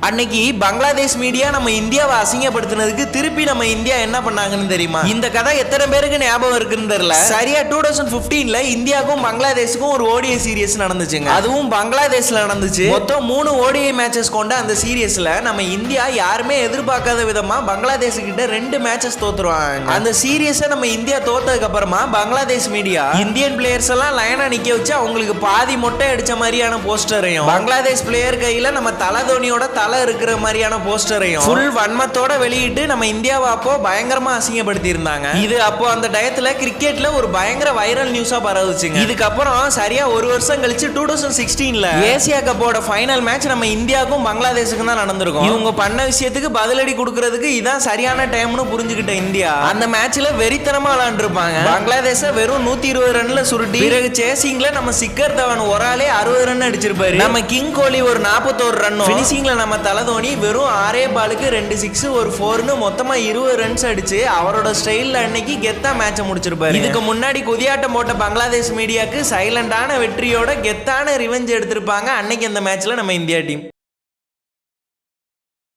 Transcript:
அன்னைக்கு பங்களாதேஷ் மீடியா நம்ம இந்தியாவை அசிங்கப்படுத்தினதுக்கு திருப்பி நம்ம இந்தியா என்ன பண்ணாங்கன்னு தெரியுமா? இந்த கதை எத்தனை பேருக்கு ஞாபகம் இருக்குன்னு தெரியல. சரியா 2015ல இந்தியாவுக்கும் பங்களாதேஷுக்கும் ஒரு ஓடிஐ சீரியஸ் நடந்துச்சுங்க. அதுவும் பங்களாதேஷ்ல நடந்துச்சு. மொத்தம் 3 ஓடிஐ மேட்சஸ் கொண்ட அந்த சீரியஸ்ல நம்ம இந்தியா யாருமே எதிர்பார்க்காத விதமா பங்களாதேஷ் கிட்ட 2 மேட்சஸ் தோத்துருவாங்க. அந்த சீரியஸை நம்ம இந்தியா தோத்ததுக்கு அப்புறமா பங்களாதேஷ் மீடியா இந்தியன் பிளேயர்ஸ் எல்லாம் லைனா நிக்க வச்சு அவங்களுக்கு பாதி மொட்டை அடிச்ச மாதிரியான போஸ்டரையும், பங்களாதேஷ் பிளேயர் கையில நம்ம தலை தோனியோட இருக்கிற மாதிரியான போஸ்டரையும் ஃபுல் வன்மத்தோட வெளியிட்டு நம்ம இந்தியாவை அப்போ பயங்கரமா அசிங்கப்படுத்தி இருந்தாங்க. இது அப்போ அந்த டயத்துல கிரிக்கெட்ல ஒரு பயங்கர வைரல் நியூஸா பரவுச்சுங்க. இதுக்கப்புறம் சரியா ஒரு வருஷம் கழிச்சு 2016ல ஏசியா கப்போட ஃபைனல் மேட்ச் நம்ம இந்தியாவுக்கும் பங்களாதேஷுக்கும் தான் நடந்திருக்கும். இவங்க பண்ண விஷயத்துக்கு பதிலடி கொடுக்கறதுக்கு இதான் சரியான டைம்னு புரிஞ்சுக்கிட்ட இந்தியா அந்த மேட்ச்ல வெறித்தனமா விளையாண்டுருப்பாங்க. பங்களாதேஷ வெறும் 120 ரன்ல சுருட்டி பிறகு சேசிங்ல நம்ம சிக்கர் தவன் ஒரு ஆளே 60 ரன் அடிச்சிருப்பாரு. நம்ம கிங் கோலி ஒரு 41 ரன், பினிஷிங்ல நம்ம தலை தோனி வெறும் 6 பாலுக்கு 2 6 ஒரு 4ன்னு மொத்தமா 20 ரன்ஸ் அடிச்சு அவரோட ஸ்டைல்ல அன்னைக்கு கெத்தா மேட்சை முடிச்சிருப்பாரு. இதுக்கு முன்னாடி குதியாட்டம் போட்ட பங்களாதேஷ் மீடியாக்கு சைலண்டான வெற்றியோட கெத்தான ரிவெஞ்ச் எடுத்திருப்பாங்க அன்னைக்கு அந்த மேட்ச்ல நம்ம இந்தியா டீம்.